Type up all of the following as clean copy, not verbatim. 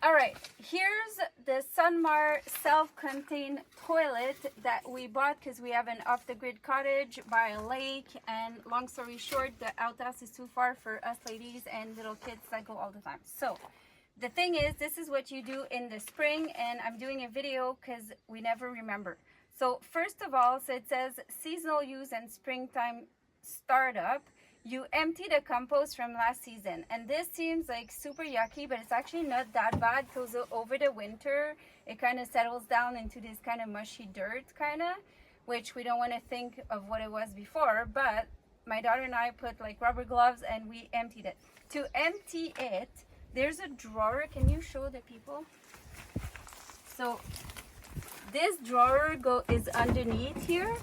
All right, here's the SunMar self-contained toilet that we bought because we have an off-the-grid cottage by a lake, and long story short, the outhouse is too far for us ladies and little kids that go all the time. So the thing is, this is what you do in the spring, and I'm doing a video because we never remember. So first of all, so it says seasonal use and springtime startup. You empty the compost from last season, and this seems like super yucky, but it's actually not that bad because over the winter it kind of settles down into this kind of mushy dirt kind of, which we don't want to think of what it was before. But my daughter and I put like rubber gloves and we emptied it. To empty it, there's a drawer. Can you show the people? So this drawer is underneath here.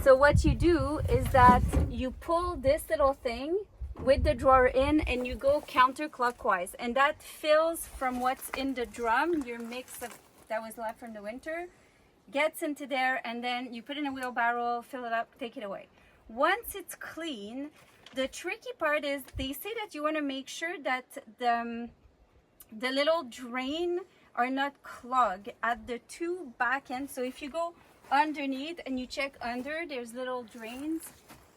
So what you do is that you pull this little thing with the drawer in and you go counterclockwise, and that fills from what's in the drum, your mix that was left from the winter, gets into there, and then you put in a wheelbarrow, fill it up, take it away. Once it's clean, the tricky part is they say that you want to make sure that the little drain are not clogged at the two back ends. So if you go underneath and you check under, there's little drains,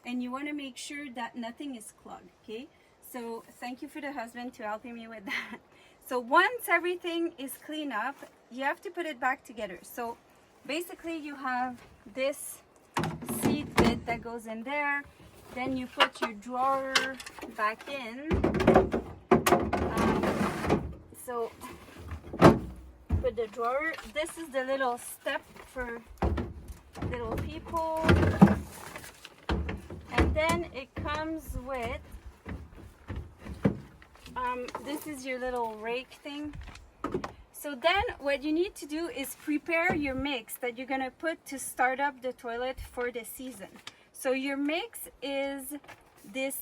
and you want to make sure that nothing is clogged. Okay, so thank you for the husband to helping me with that. So once everything is cleaned up, you have to put it back together. So basically you have this seat bit that goes in there, then you put your drawer back in. So put the drawer, this is the little step for little people, and then it comes with this is your little rake thing. So then what you need to do is prepare your mix that you're gonna put to start up the toilet for the season. So your mix is this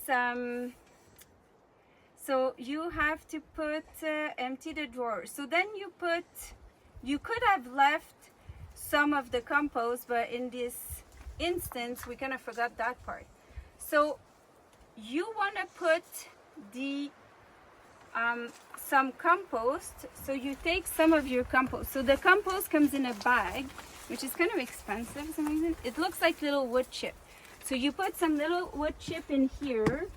so you have to put empty the drawer. So then you could have left some of the compost, but in this instance we kind of forgot that part. So you want to put the some compost. So you take some of your compost. So the compost comes in a bag, which is kind of expensive for some reason. It looks like little wood chip. So you put some little wood chip in here,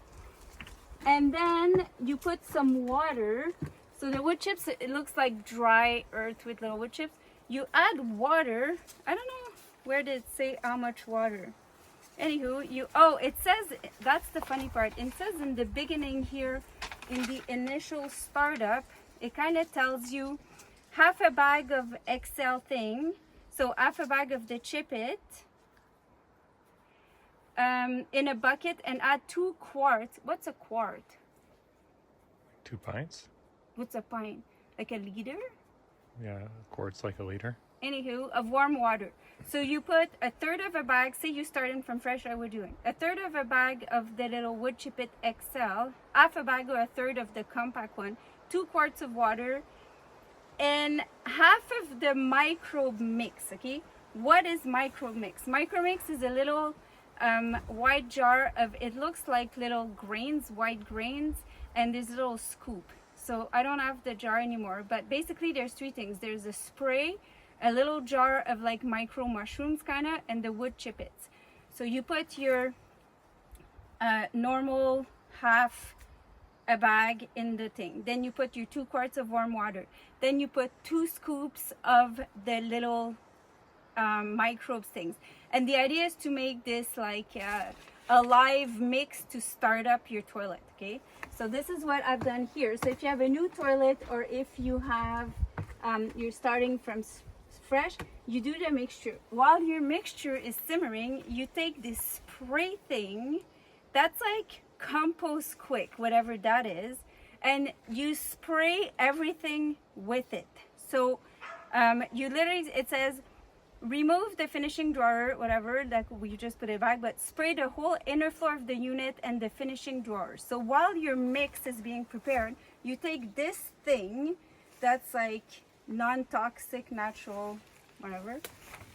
and then you put some water. So the wood chips, it looks like dry earth with little wood chips. You add water. I don't know where did it say how much water. Anywho, it says, that's the funny part. It says in the beginning here, in the initial startup, it kind of tells you half a bag of Excel thing. So half a bag of the chip it in a bucket and add 2 quarts. What's a quart? 2 pints? What's a pint? Like a liter? Yeah, a quart's like a liter. Anywho, of warm water. So you put a third of a bag, say you're starting from fresh, like we're doing. A third of a bag of the little wood chip it XL, half a bag or a third of the compact one, 2 quarts of water, and half of the microbe mix, okay? What is microbe mix? Microbe mix is a little white jar of, it looks like little grains, white grains, and this little scoop. So I don't have the jar anymore, but basically there's 3 things. There's a spray, a little jar of like micro mushrooms kind of, and the wood chippets. So you put your normal half a bag in the thing. Then you put your 2 quarts of warm water. Then you put 2 scoops of the little microbes things. And the idea is to make this like a live mix to start up your toilet, okay? So this is what I've done here. So if you have a new toilet, or if you have, you're starting from fresh, you do the mixture. While your mixture is simmering, you take this spray thing, that's like Compost Quick, whatever that is, and you spray everything with it. So you literally, it says, remove the finishing drawer, whatever, that we just put it back, but spray the whole inner floor of the unit and the finishing drawer. So while your mix is being prepared, you take this thing that's like non-toxic, natural, whatever,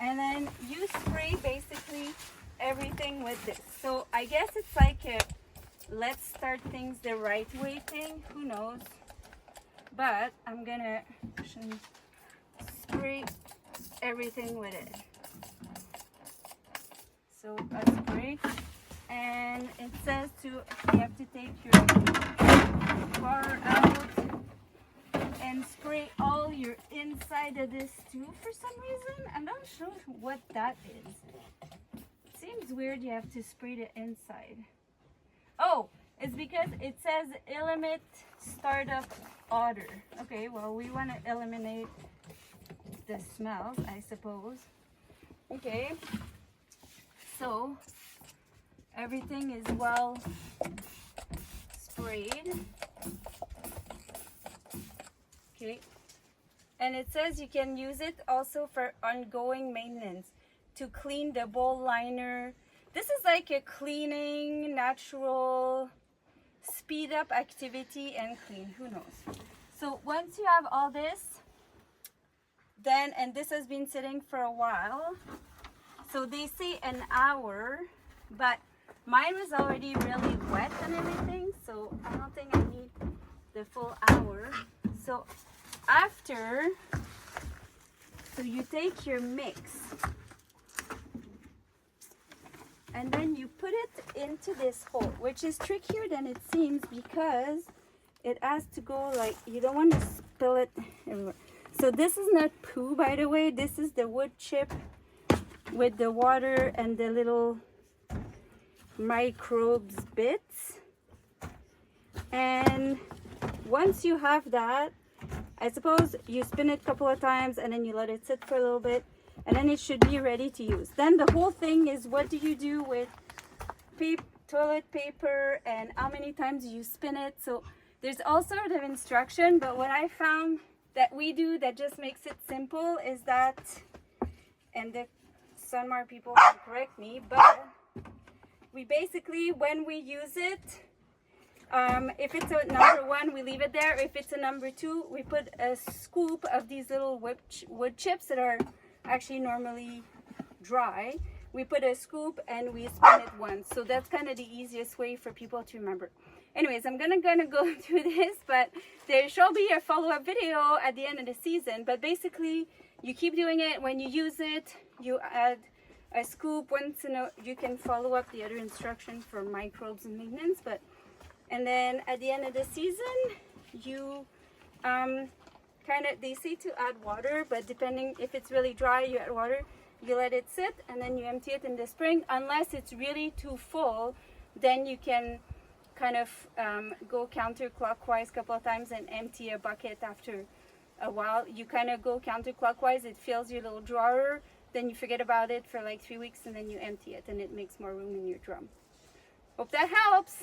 and then you spray basically everything with this. So I guess it's like a let's start things the right way thing, who knows. but I'm gonna spray everything with it. So a spray, and it says you have to take your bar out and spray all your inside of this too for some reason. I'm not sure what that is. It seems weird you have to spray the inside. Oh, it's because it says eliminate startup odor. Okay, well, we want to eliminate the smells, I suppose. Okay, so everything is well sprayed. Okay, and it says you can use it also for ongoing maintenance to clean the bowl liner. This is like a cleaning, natural, speed up activity and clean, who knows. So once you have all this, then, and this has been sitting for a while, so they say an hour, but mine was already really wet and everything, so I don't think I need the full hour. So after, so you take your mix and then you put it into this hole, which is trickier than it seems because it has to go like, you don't want to spill it everywhere. So this is not poo, by the way. This is the wood chip with the water and the little microbes bits. And once you have that, I suppose you spin it a couple of times and then you let it sit for a little bit, and then it should be ready to use. Then the whole thing is, what do you do with toilet paper and how many times you spin it? So there's all sort of instruction, but what I found that we do that just makes it simple is that, and the SunMar people can correct me, but we basically, when we use it, if it's a number 1, we leave it there. If it's a number 2, we put a scoop of these little wood chips that are actually normally dry. We put a scoop and we spin it once. So that's kind of the easiest way for people to remember. Anyways, I'm gonna go through this, but there shall be a follow-up video at the end of the season. But basically, you keep doing it. When you use it, you add a scoop. Once in a, you can follow up the other instruction for microbes and maintenance. And then at the end of the season, you kind of, they say to add water, but depending if it's really dry, you add water. You let it sit and then you empty it in the spring. Unless it's really too full, then you can kind of go counterclockwise a couple of times and empty a bucket after a while. You kind of go counterclockwise, it fills your little drawer, then you forget about it for like 3 weeks and then you empty it and it makes more room in your drum. Hope that helps.